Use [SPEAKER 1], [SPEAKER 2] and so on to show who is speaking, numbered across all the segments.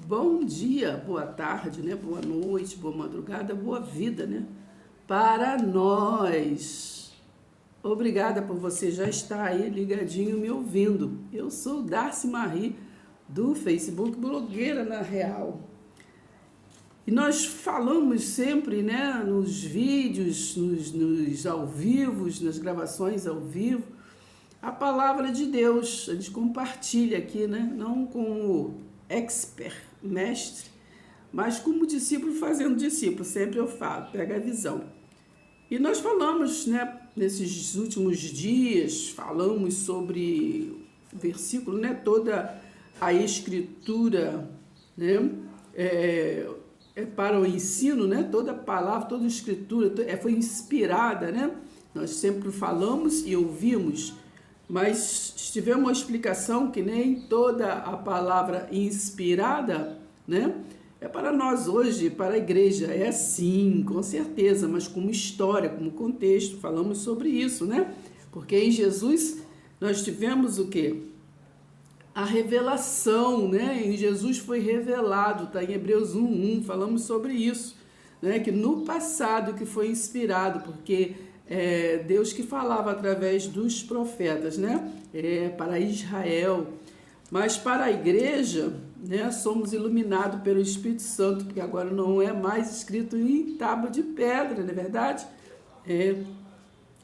[SPEAKER 1] Bom dia, boa tarde, né? Boa noite, boa madrugada, boa vida, né? Para nós. Obrigada por você já estar aí ligadinho me ouvindo. Eu sou Darcy Marie, do Facebook Blogueira na Real. E nós falamos sempre, né, nos vídeos, nos ao vivos, nas gravações ao vivo, a palavra de Deus. A gente compartilha aqui, né? Não como expert, mestre, mas como discípulo fazendo discípulo. Sempre eu falo, pega a visão. E nós falamos, né, nesses últimos dias, falamos sobre o versículo, né, toda a escritura, né, para o ensino, né, toda a palavra, toda a escritura foi inspirada, né? Nós sempre falamos e ouvimos, mas tivemos uma explicação que nem toda a palavra inspirada, né, é para nós hoje, para a igreja. É sim, com certeza, mas como história, como contexto, falamos sobre isso, né? Porque em Jesus nós tivemos o quê? A revelação, né? Em Jesus foi revelado, está em Hebreus 1:1, falamos sobre isso, né? Que no passado que foi inspirado, porque Deus que falava através dos profetas, né? Para Israel, mas para a igreja, né? Somos iluminados pelo Espírito Santo, porque agora não é mais escrito em tábua de pedra, não é verdade?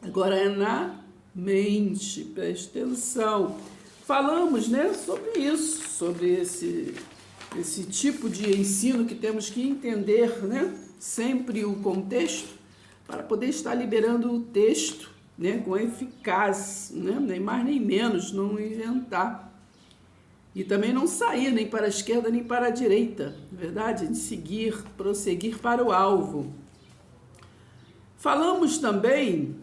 [SPEAKER 1] Agora é na mente, preste atenção. Falamos, né, sobre isso, sobre esse tipo de ensino que temos que entender, né, sempre o contexto, para poder estar liberando o texto, né, com eficácia, né, nem mais nem menos, não inventar. E também não sair nem para a esquerda nem para a direita, na verdade, de seguir, prosseguir para o alvo. Falamos também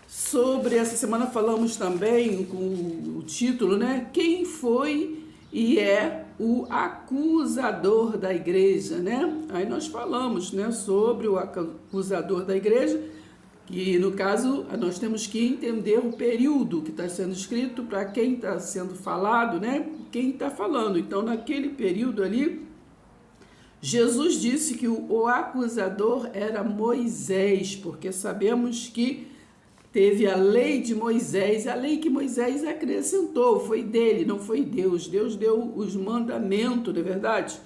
[SPEAKER 1] sobre, essa semana falamos também com o título, né? Quem foi e é o acusador da igreja, né? Aí nós falamos, né, sobre o acusador da igreja, que no caso nós temos que entender o período que está sendo escrito, para quem está sendo falado, né? Quem está falando. Então, naquele período ali, Jesus disse que o acusador era Moisés, porque sabemos que teve a lei de Moisés, a lei que Moisés acrescentou, foi dele, não foi Deus. Deus deu os mandamentos, não é verdade?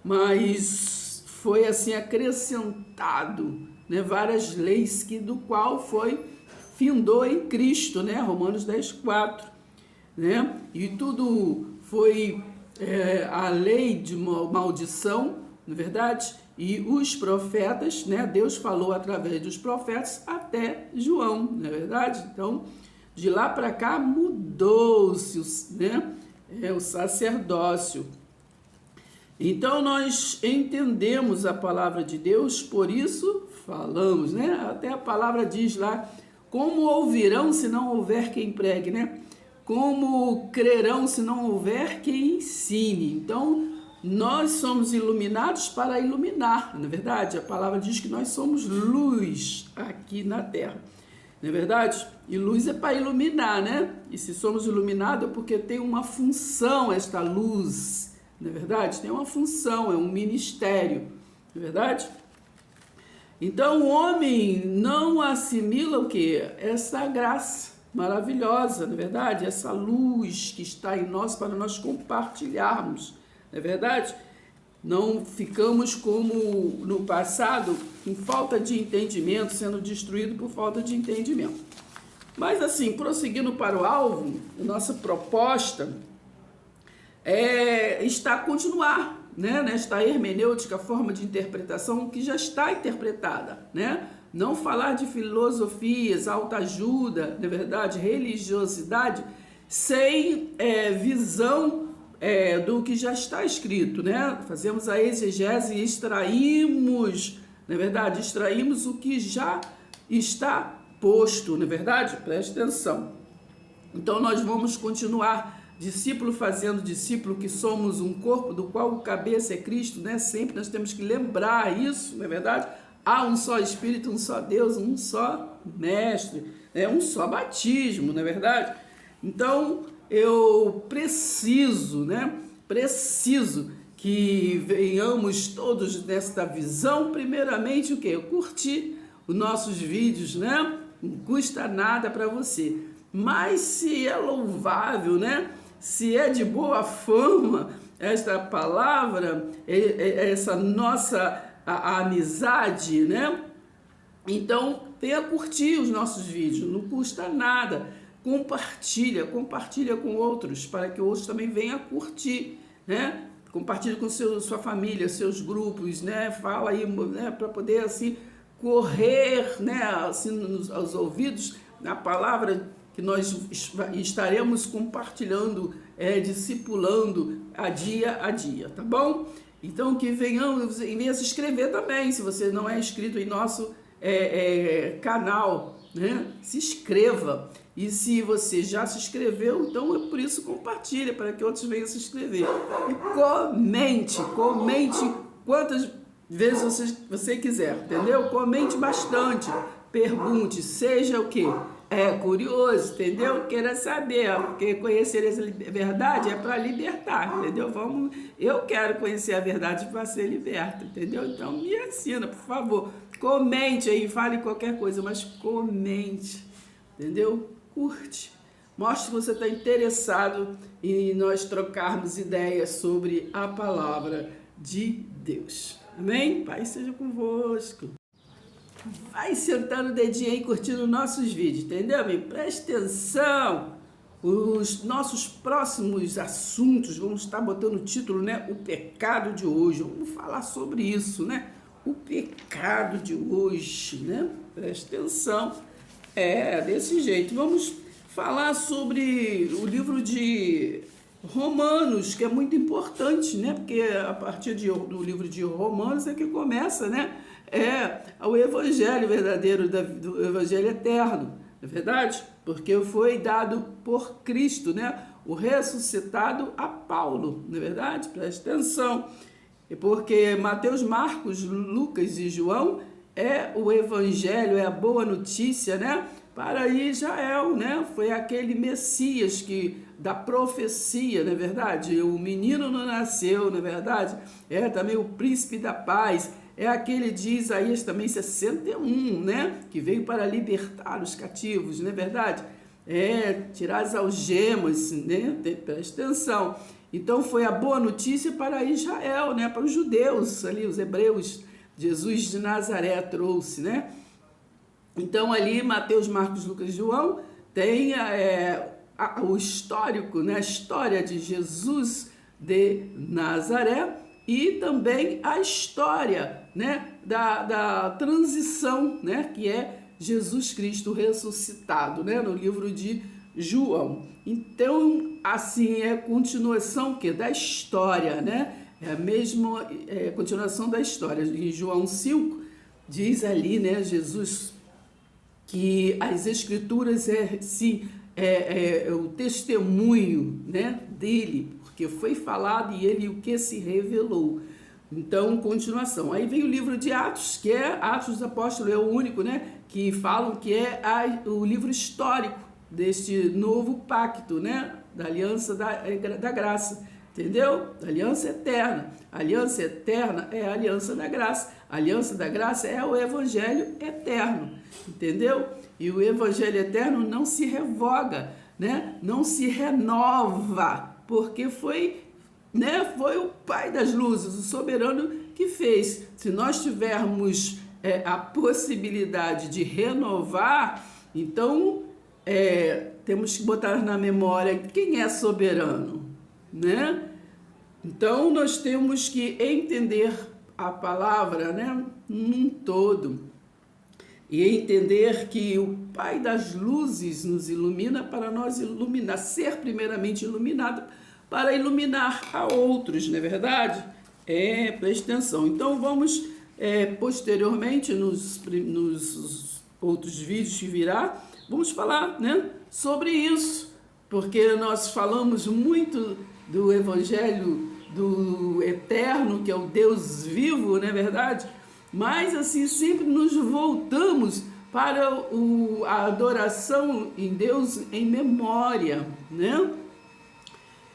[SPEAKER 1] Mas foi assim acrescentado, né, várias leis do qual findou em Cristo, né? Romanos 10:4, né? E tudo foi a lei de maldição, não é verdade? E os profetas, né? Deus falou através dos profetas até João, não é verdade? Então, de lá para cá mudou-se, né? O sacerdócio. Então, nós entendemos a palavra de Deus, por isso falamos, né? Até a palavra diz lá, como ouvirão se não houver quem pregue, né? Como crerão se não houver quem ensine. Então, nós somos iluminados para iluminar, não é verdade? A palavra diz que nós somos luz aqui na terra, não é verdade? E luz é para iluminar, né? E se somos iluminados é porque tem uma função esta luz, não é verdade? Tem uma função, é um ministério, não é verdade? Então o homem não assimila o quê? Essa graça maravilhosa, não é verdade? Essa luz que está em nós para nós compartilharmos, não é verdade? Não ficamos como no passado, em falta de entendimento, sendo destruído por falta de entendimento. Mas assim, prosseguindo para o alvo, a nossa proposta está a continuar, né, nesta hermenêutica, forma de interpretação que já está interpretada, né? Não falar de filosofias, autoajuda, na verdade, religiosidade, sem visão do que já está escrito, né? Fazemos a exegese e extraímos, na verdade, extraímos o que já está posto, na verdade? Preste atenção. Então, nós vamos continuar discípulo fazendo discípulo, que somos um corpo do qual o cabeça é Cristo, né? Sempre nós temos que lembrar isso, não é verdade? Há um só Espírito, um só Deus, um só Mestre, um só batismo, não é verdade? Então, eu preciso, né? Preciso que venhamos todos nesta visão, primeiramente o quê? Curtir os nossos vídeos, né? Não custa nada para você. Mas se é louvável, né? Se é de boa fama esta palavra, essa nossa a amizade, né? Então, venha curtir os nossos vídeos, não custa nada. Compartilha com outros, para que outros também venham curtir, né? Compartilha com sua família, seus grupos, né? Fala aí, né? Para poder, assim, correr, né? Assim, aos ouvidos, na palavra que nós estaremos compartilhando, discipulando a dia, tá bom? Então, que venham se inscrever também, se você não é inscrito em nosso canal, né? Se inscreva. E se você já se inscreveu, então é por isso compartilha, para que outros venham se inscrever. E comente quantas vezes você quiser, entendeu? Comente bastante, pergunte, seja o quê? Curioso, entendeu? Queira saber, porque conhecer a verdade é para libertar, entendeu? Eu quero conhecer a verdade para ser liberta, entendeu? Então me ensina, por favor. Comente aí, fale qualquer coisa, mas comente, entendeu? Curte. Mostre que você está interessado em nós trocarmos ideias sobre a palavra de Deus. Amém? Pai seja convosco. Vai sentando o dedinho aí, curtindo nossos vídeos, entendeu, amigo? Preste atenção. Os nossos próximos assuntos, vamos estar botando o título, né? O pecado de hoje. Vamos falar sobre isso, né? O pecado de hoje, né? Preste atenção. Desse jeito. Vamos falar sobre o livro de Romanos, que é muito importante, né? Porque a partir do livro de Romanos é que começa, né? O evangelho verdadeiro, do evangelho eterno, não é verdade? Porque foi dado por Cristo, né? O ressuscitado a Paulo, não é verdade? Preste atenção. Porque Mateus, Marcos, Lucas e João o evangelho, a boa notícia, né? Para Israel, né? Foi aquele Messias da profecia, não é verdade? O menino não nasceu, não é verdade? Também o príncipe da paz. Aquele de Isaías também 61, né? Que veio para libertar os cativos, não é verdade? Tirar as algemas, né? Presta atenção. Então foi a boa notícia para Israel, né? Para os judeus ali, os hebreus. Jesus de Nazaré trouxe, né? Então ali Mateus, Marcos, Lucas e João tem o histórico, né? A história de Jesus de Nazaré e também a história, né? da transição, né? Que é Jesus Cristo ressuscitado, né? No livro de João. Então, assim, é continuação da história, né? É a mesma continuação da história. Em João 5, diz ali, né, Jesus, que as escrituras o testemunho, né, dele, porque foi falado e ele o que se revelou. Então, continuação. Aí vem o livro de Atos, que Atos dos Apóstolos, é o único, né, que falam que o livro histórico deste novo pacto, né, da aliança da graça. Entendeu? Aliança eterna. Aliança eterna é a aliança da graça. A aliança da graça é o evangelho eterno. Entendeu? E o evangelho eterno não se revoga, né? Não se renova, porque foi o Pai das luzes, o soberano que fez. Se nós tivermos a possibilidade de renovar, então temos que botar na memória quem é soberano, né? Então nós temos que entender a palavra, né, num todo, e entender que o Pai das luzes nos ilumina para nós ser primeiramente iluminado para iluminar a outros, não é verdade? Preste atenção. Então vamos posteriormente nos outros vídeos que virá, vamos falar, né, sobre isso, porque nós falamos muito do evangelho do eterno, que é o Deus vivo, não é verdade? Mas assim, sempre nos voltamos para a adoração em Deus em memória, né?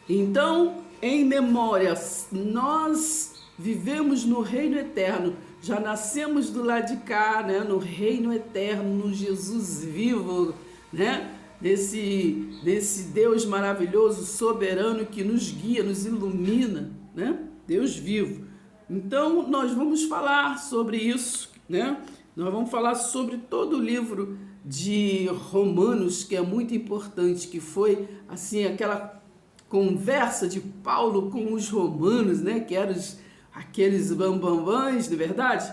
[SPEAKER 1] Então, em memória, nós vivemos no reino eterno, já nascemos do lado de cá, né? No reino eterno, no Jesus vivo, né? Desse Deus maravilhoso, soberano, que nos guia, nos ilumina, né? Deus vivo. Então, nós vamos falar sobre isso, né? Nós vamos falar sobre todo o livro de Romanos, que é muito importante, que foi, assim, aquela conversa de Paulo com os romanos, né? Que eram aqueles bambambãs, de verdade?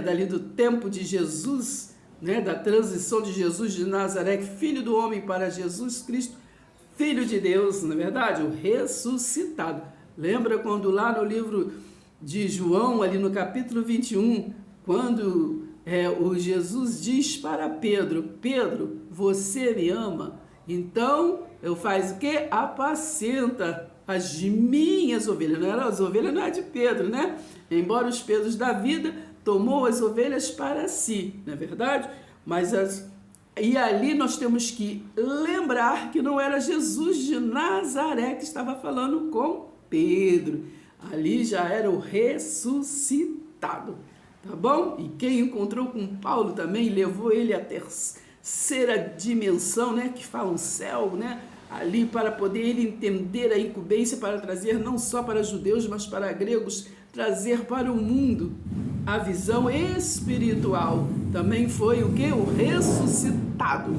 [SPEAKER 1] Dali do tempo de Jesus, né? Da transição de Jesus de Nazaré, filho do homem, para Jesus Cristo, filho de Deus, na verdade, o ressuscitado. Lembra quando lá no livro de João, ali no capítulo 21, quando o Jesus diz para Pedro: Pedro, você me ama? Então, eu faço o quê? Apacenta as minhas ovelhas. Não era as ovelhas, não é de Pedro, né? Embora os Pedros da vida tomou as ovelhas para si, não é verdade? E ali nós temos que lembrar que não era Jesus de Nazaré que estava falando com Pedro. Ali já era o ressuscitado, tá bom? E quem encontrou com Paulo também levou ele à terceira dimensão, né? Que fala o céu, né? Ali para poder ele entender a incumbência, para trazer não só para judeus, mas para gregos, trazer para o mundo a visão espiritual. Também foi o que? O ressuscitado.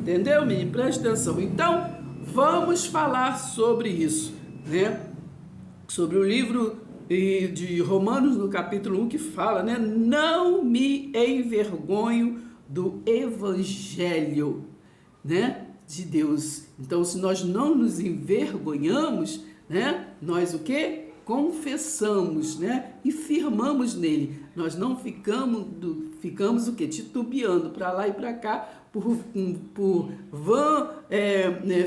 [SPEAKER 1] Entendeu, menino? Presta atenção. Então, vamos falar sobre isso, né? Sobre o livro de Romanos, no capítulo 1, que fala, né? Não me envergonho do evangelho, né? De Deus. Então, se nós não nos envergonhamos, né? Nós o quê? Confessamos, né? E firmamos nele. Nós não ficamos o quê? Titubeando para lá e para cá por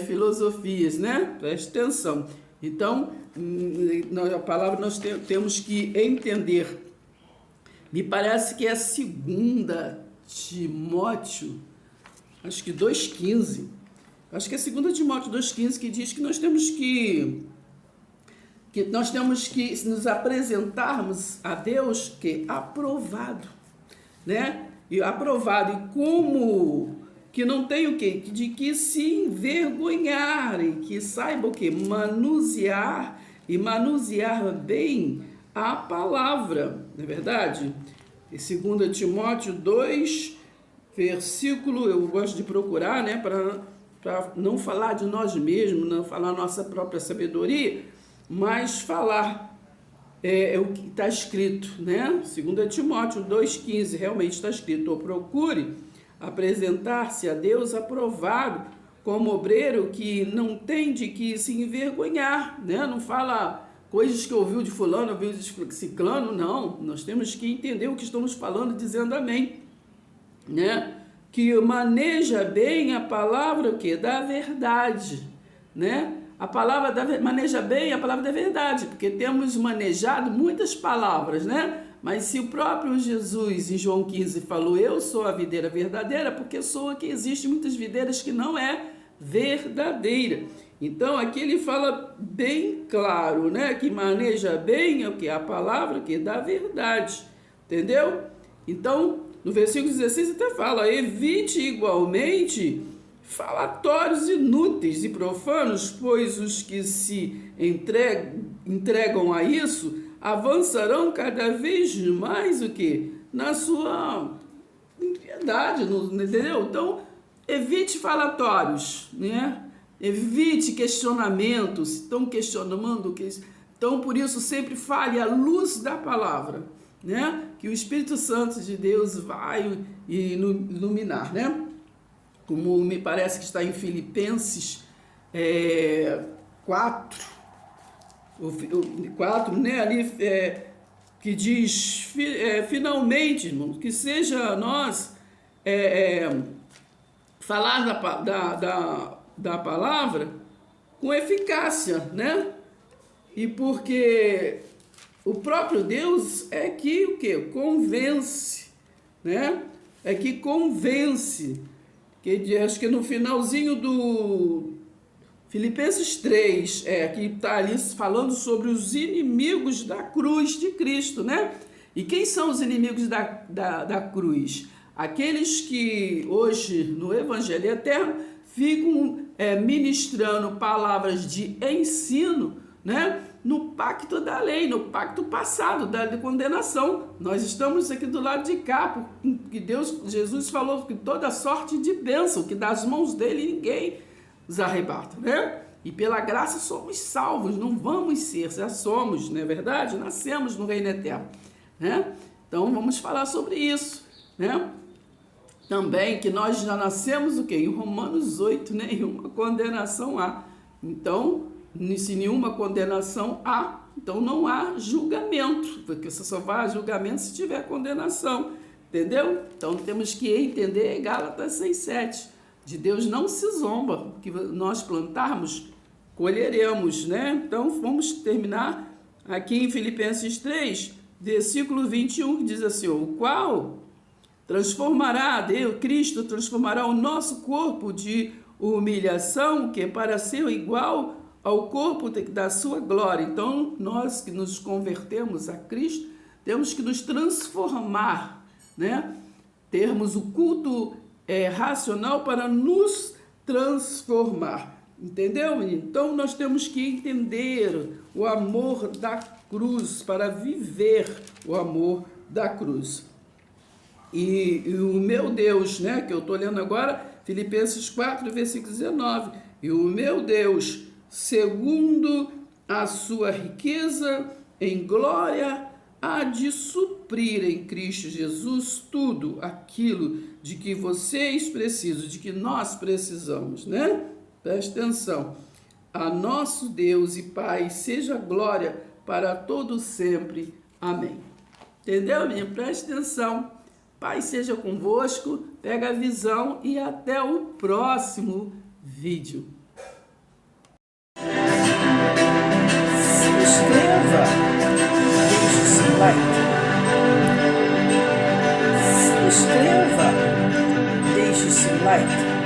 [SPEAKER 1] filosofias, né? Preste atenção. Então, a palavra nós temos que entender. Me parece que é 2 Timóteo, acho que 2,15. Acho que é 2 Timóteo 2,15 que diz que nós temos que nos apresentarmos a Deus que aprovado, né? E aprovado, e como que não tem o quê? De que se envergonhar, e que saiba o quê? Manusear bem a palavra, não é verdade? E 2 Timóteo 2, versículo, eu gosto de procurar, né? Para não falar de nós mesmos, não falar nossa própria sabedoria, mas falar o que está escrito, né? 2 Timóteo 2,15, realmente está escrito: procure apresentar-se a Deus aprovado, como obreiro que não tem de que se envergonhar, né? Não fala coisas que ouviu de fulano, ouviu de ciclano, não. Nós temos que entender o que estamos falando, dizendo amém, né? Que maneja bem a palavra o quê? Da verdade, né? Maneja bem a palavra da verdade, porque temos manejado muitas palavras, né? Mas se o próprio Jesus, em João 15, falou: eu sou a videira verdadeira, porque sou a que existe muitas videiras que não é verdadeira. Então, aqui ele fala bem claro, né? Que maneja bem o que? A palavra que da verdade, entendeu? Então, no versículo 16 até fala: evite igualmente falatórios inúteis e profanos, pois os que se entregam a isso avançarão cada vez mais o quê? Na sua impiedade, entendeu? Então, evite falatórios, né? Evite questionamentos. Estão questionando, então por isso sempre fale à luz da palavra, né? Que o Espírito Santo de Deus vai iluminar, né? Como me parece que está em Filipenses 4, né? Ali que diz, finalmente, irmãos, que seja nós falar da palavra com eficácia, né? E porque o próprio Deus é que o quê? Convence, né? É que convence. Que acho que no finalzinho Filipenses 3, que está ali falando sobre os inimigos da cruz de Cristo, né? E quem são os inimigos da cruz? Aqueles que hoje no Evangelho Eterno ficam ministrando palavras de ensino, né? No pacto da lei, no pacto passado da condenação. Nós estamos aqui do lado de cá, porque Jesus falou que toda sorte de bênção, que das mãos dele ninguém os arrebata, né? E pela graça somos salvos, não vamos ser, já somos, não é verdade? Nascemos no reino eterno, né? Então vamos falar sobre isso, né? Também que nós já nascemos o quê? Em Romanos 8, nenhuma condenação há. Então, se nenhuma condenação há, então não há julgamento, porque você só vai a julgamento se tiver condenação, entendeu? Então temos que entender Gálatas 6,7. De Deus não se zomba, o que nós plantarmos, colheremos, né? Então vamos terminar aqui em Filipenses 3, versículo 21, que diz assim: o qual transformará, Cristo transformará o nosso corpo de humilhação, que é para ser igual ao corpo da sua glória. Então, nós que nos convertemos a Cristo, temos que nos transformar, né? Termos o culto racional para nos transformar. Entendeu, menino? Então, nós temos que entender o amor da cruz para viver o amor da cruz. E o meu Deus, né, que eu estou lendo agora, Filipenses 4, versículo 19. E o meu Deus, segundo a sua riqueza em glória, há de suprir em Cristo Jesus tudo aquilo de que vocês precisam, de que nós precisamos, né? Preste atenção. A nosso Deus e Pai seja glória para todo sempre. Amém. Entendeu, minha? Preste atenção. Pai seja convosco, pega a visão e até o próximo vídeo.
[SPEAKER 2] Se inscreva, deixe seu like. Se inscreva, deixe seu like.